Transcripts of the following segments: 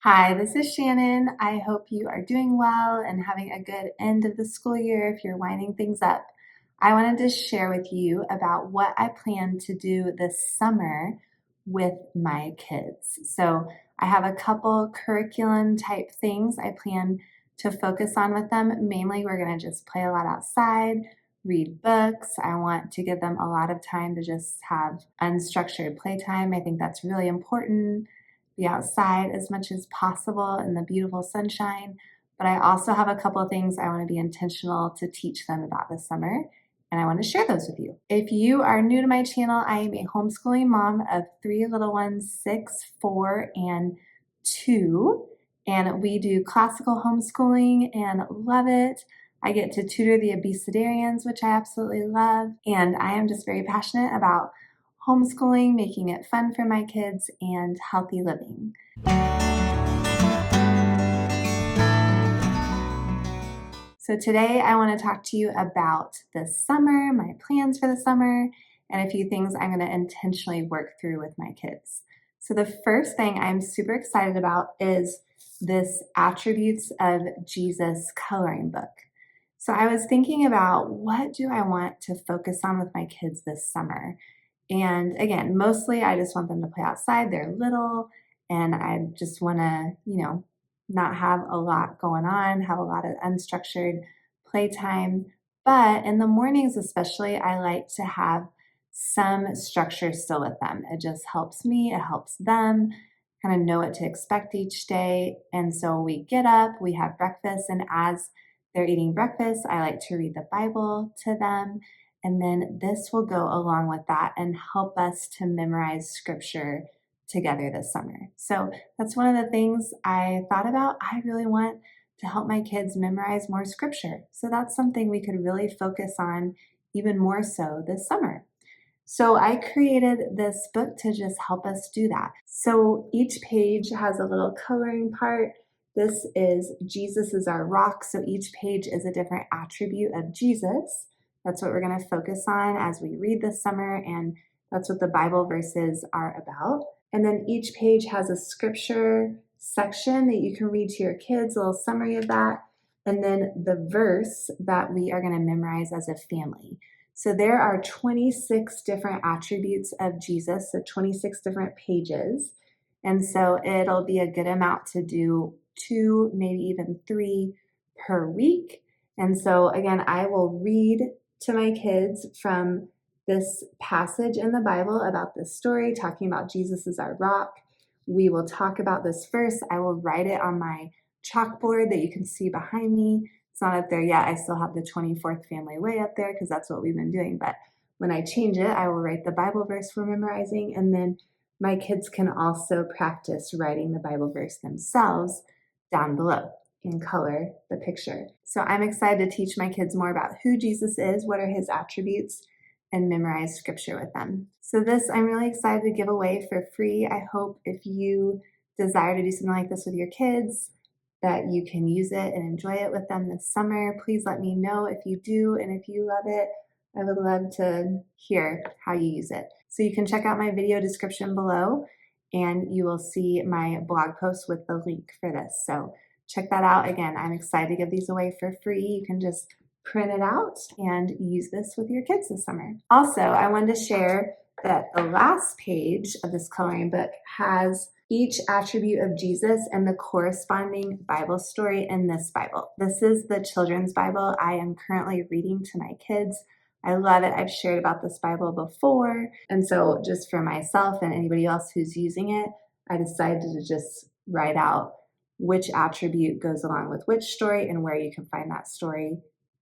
Hi, this is Shannon. I hope you are doing well and having a good end of the school year if you're winding things up. I wanted to share with you about what I plan to do this summer with my kids. So, I have a couple curriculum type things I plan to focus on with them. Mainly, we're going to just play a lot outside, read books. I want to give them a lot of time to just have unstructured playtime. I think that's really important, be outside as much as possible in the beautiful sunshine. But I also have a couple of things I want to be intentional to teach them about this summer, and I want to share those with you. If you are new to my channel, I am a homeschooling mom of three little ones, 6, 4, and 2. And we do classical homeschooling and love it. I get to tutor the obesitarians, which I absolutely love. And I am just very passionate about homeschooling, making it fun for my kids, and healthy living. So today I want to talk to you about the summer, my plans for the summer, and a few things I'm going to intentionally work through with my kids. So the first thing I'm super excited about is this Attributes of Jesus coloring book. So I was thinking about, what do I want to focus on with my kids this summer? And again, mostly I just want them to play outside. They're little, and I just want to, not have a lot going on, have a lot of unstructured playtime. But in the mornings, especially, I like to have some structure still with them. It just helps me, it helps them kind of know what to expect each day. And so we get up, we have breakfast, and as they're eating breakfast, I like to read the Bible to them. And then this will go along with that and help us to memorize scripture together this summer. So that's one of the things I thought about. I really want to help my kids memorize more scripture. So that's something we could really focus on even more so this summer. So I created this book to just help us do that. So each page has a little coloring part. This is Jesus is our rock. So each page is a different attribute of Jesus. That's what we're going to focus on as we read this summer, and that's what the Bible verses are about. And then each page has a scripture section that you can read to your kids, a little summary of that, and then the verse that we are going to memorize as a family. So there are 26 different attributes of Jesus, so 26 different pages. And so it'll be a good amount to do 2, maybe even 3 per week. And so again, I will read to my kids from this passage in the Bible about this story, talking about Jesus as our rock. We will talk about this verse. I will write it on my chalkboard that you can see behind me. It's not up there yet. I still have the 24th family way up there because that's what we've been doing. But when I change it, I will write the Bible verse we're memorizing. And then my kids can also practice writing the Bible verse themselves down below in color the picture. So I'm excited to teach my kids more about who Jesus is, what are his attributes, and memorize scripture with them. So this I'm really excited to give away for free. I hope if you desire to do something like this with your kids, that you can use it and enjoy it with them this summer. Please let me know if you do, and if you love it, I would love to hear how you use it. So you can check out my video description below, and you will see my blog post with the link for this. So check that out. Again, I'm excited to give these away for free. You can just print it out and use this with your kids this summer. Also, I wanted to share that the last page of this coloring book has each attribute of Jesus and the corresponding Bible story in this Bible. This is the children's Bible I am currently reading to my kids. I love it. I've shared about this Bible before. And so just for myself and anybody else who's using it, I decided to just write out which attribute goes along with which story and where you can find that story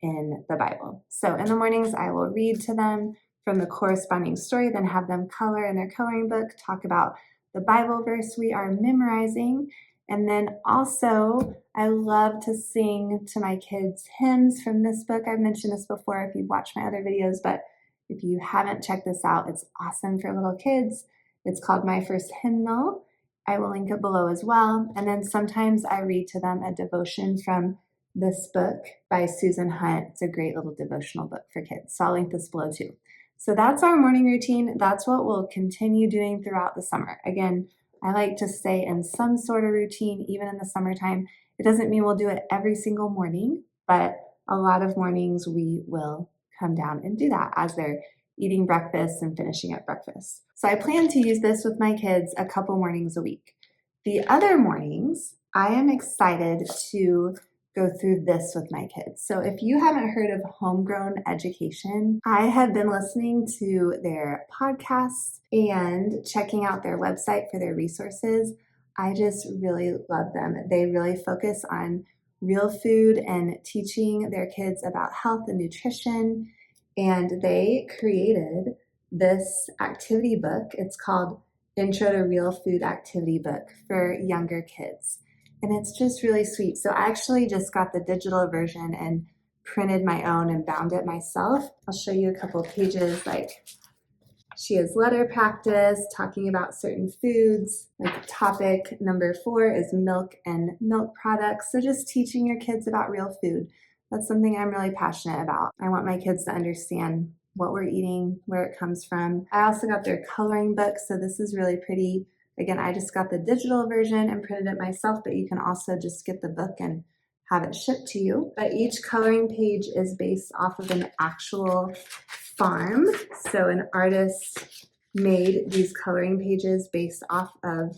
in the Bible. So in the mornings, I will read to them from the corresponding story, then have them color in their coloring book, talk about the Bible verse we are memorizing. And then also, I love to sing to my kids hymns from this book. I've mentioned this before if you've watched my other videos, but if you haven't checked this out, it's awesome for little kids. It's called My First Hymnal. I will link it below as well. And then sometimes I read to them a devotion from this book by Susan Hunt. It's a great little devotional book for kids. So I'll link this below too. So that's our morning routine. That's what we'll continue doing throughout the summer. Again, I like to stay in some sort of routine, even in the summertime. It doesn't mean we'll do it every single morning, but a lot of mornings we will come down and do that as they're eating breakfast and finishing up breakfast. So I plan to use this with my kids a couple mornings a week. The other mornings, I am excited to go through this with my kids. So if you haven't heard of Homegrown Education, I have been listening to their podcasts and checking out their website for their resources. I just really love them. They really focus on real food and teaching their kids about health and nutrition. And they created this activity book. It's called Intro to Real Food Activity Book for younger kids. And it's just really sweet. So I actually just got the digital version and printed my own and bound it myself. I'll show you a couple of pages. Like, she has letter practice talking about certain foods. Like, topic number 4 is milk and milk products. So just teaching your kids about real food. That's something I'm really passionate about. I want my kids to understand what we're eating, where it comes from. I also got their coloring book, so this is really pretty. Again, I just got the digital version and printed it myself, but you can also just get the book and have it shipped to you. But each coloring page is based off of an actual farm. So an artist made these coloring pages based off of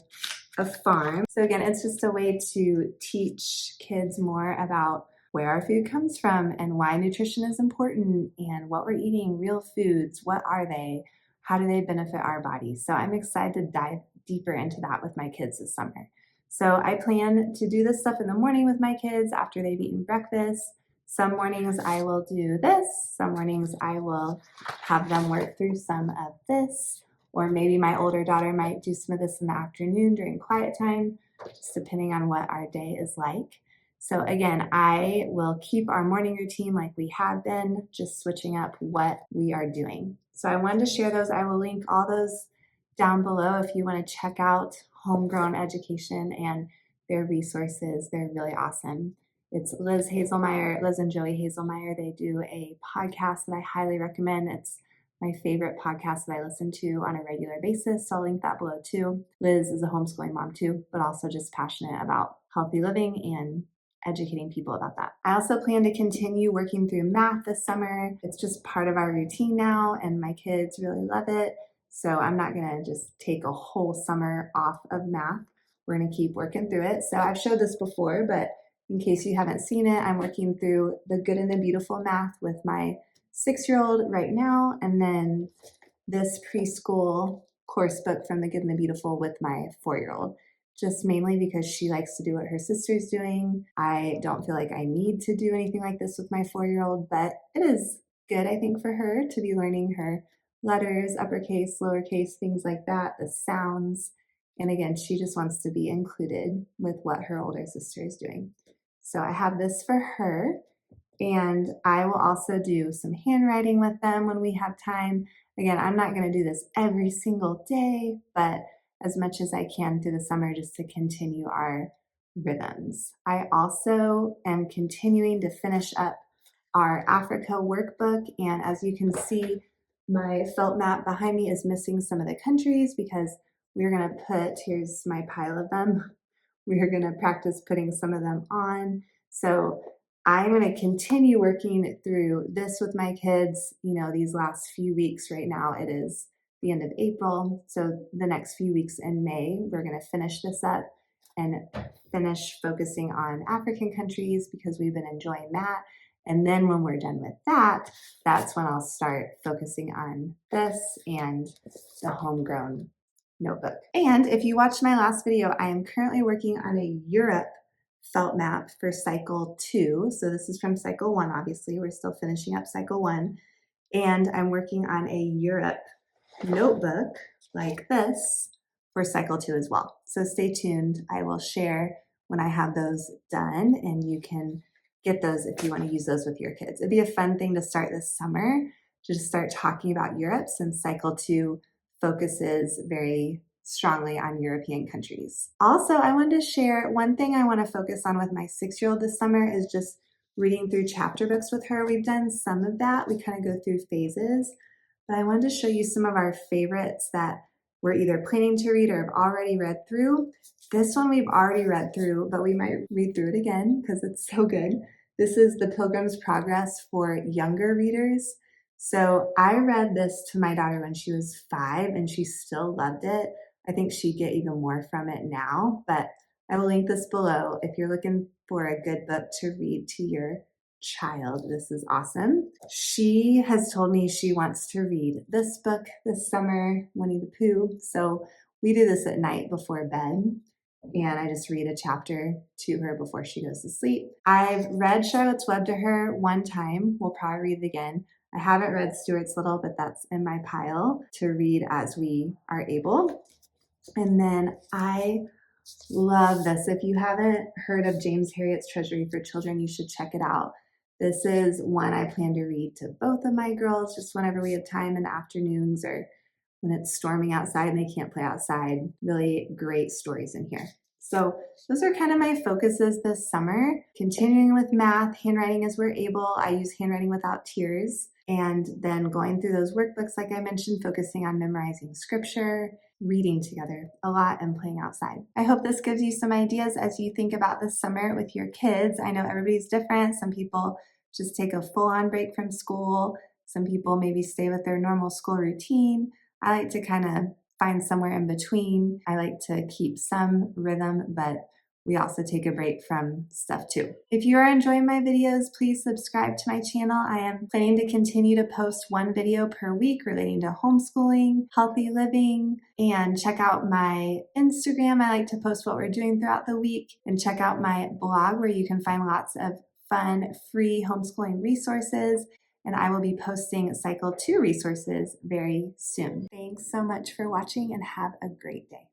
a farm. So again, it's just a way to teach kids more about where our food comes from and why nutrition is important and what we're eating, real foods, what are they, how do they benefit our bodies. So I'm excited to dive deeper into that with my kids this summer. So I plan to do this stuff in the morning with my kids after they've eaten breakfast. Some mornings I will do this, some mornings I will have them work through some of this, or maybe my older daughter might do some of this in the afternoon during quiet time, just depending on what our day is like. So again, I will keep our morning routine like we have been, just switching up what we are doing. So I wanted to share those. I will link all those down below if you want to check out Homegrown Education and their resources. They're really awesome. It's Liz and Joey Hazelmeyer. They do a podcast that I highly recommend. It's my favorite podcast that I listen to on a regular basis, so I'll link that below too. Liz is a homeschooling mom too, but also just passionate about healthy living and educating people about that. I also plan to continue working through math this summer. It's just part of our routine now, and my kids really love it. So I'm not gonna just take a whole summer off of math. We're gonna keep working through it. So I've showed this before, but in case you haven't seen it, I'm working through the Good and the Beautiful math with my 6-year-old right now, and then this preschool course book from the Good and the Beautiful with my 4-year-old. Just mainly because she likes to do what her sister's doing. I don't feel like I need to do anything like this with my 4-year-old, but it is good, I think, for her to be learning her letters, uppercase, lowercase, things like that, the sounds. And again, she just wants to be included with what her older sister is doing. So I have this for her, and I will also do some handwriting with them when we have time. Again, I'm not going to do this every single day, but as much as I can through the summer just to continue our rhythms. I also am continuing to finish up our Africa workbook, and as you can see, my felt map behind me is missing some of the countries because we're going to put, here's my pile of them, we're going to practice putting some of them on. So I'm going to continue working through this with my kids, these last few weeks. Right now it is the end of April. So the next few weeks in May, we're going to finish this up and finish focusing on African countries because we've been enjoying that. And then when we're done with that, that's when I'll start focusing on this and the homegrown notebook. And if you watched my last video, I am currently working on a Europe felt map for cycle 2. So this is from cycle 1, obviously. We're still finishing up cycle 1. And I'm working on a Europe notebook like this for cycle 2 as well. So stay tuned. I will share when I have those done, and you can get those if you want to use those with your kids. It'd be a fun thing to start this summer, to just start talking about Europe, since cycle 2 focuses very strongly on European countries. Also, I wanted to share one thing I want to focus on with my 6-year-old this summer is just reading through chapter books with her. We've done some of that. We kind of go through phases, but I wanted to show you some of our favorites that we're either planning to read or have already read through. This one we've already read through, but we might read through it again because it's so good. This is The Pilgrim's Progress for younger readers. So I read this to my daughter when she was 5 and she still loved it. I think she'd get even more from it now, but I will link this below if you're looking for a good book to read to your child. This is awesome. She has told me she wants to read this book this summer, Winnie the Pooh. So we do this at night before bed, and I just read a chapter to her before she goes to sleep. I've read Charlotte's Web to her one time. We'll probably read it again. I haven't read Stuart's Little, but that's in my pile to read as we are able. And then I love this. If you haven't heard of James Herriot's Treasury for Children, you should check it out. This is one I plan to read to both of my girls just whenever we have time in the afternoons or when it's storming outside and they can't play outside. Really great stories in here. So those are kind of my focuses this summer. Continuing with math, handwriting as we're able. I use Handwriting Without Tears. And then going through those workbooks, like I mentioned, focusing on memorizing scripture, reading together a lot, and playing outside. I hope this gives you some ideas as you think about this summer with your kids. I know everybody's different. Some people just take a full-on break from school. Some people maybe stay with their normal school routine. I like to kind of find somewhere in between. I like to keep some rhythm, but we also take a break from stuff too. If you are enjoying my videos, please subscribe to my channel. I am planning to continue to post one video per week relating to homeschooling, healthy living, and check out my Instagram. I like to post what we're doing throughout the week, and check out my blog where you can find lots of fun, free homeschooling resources. And I will be posting Cycle 2 resources very soon. Thanks so much for watching and have a great day.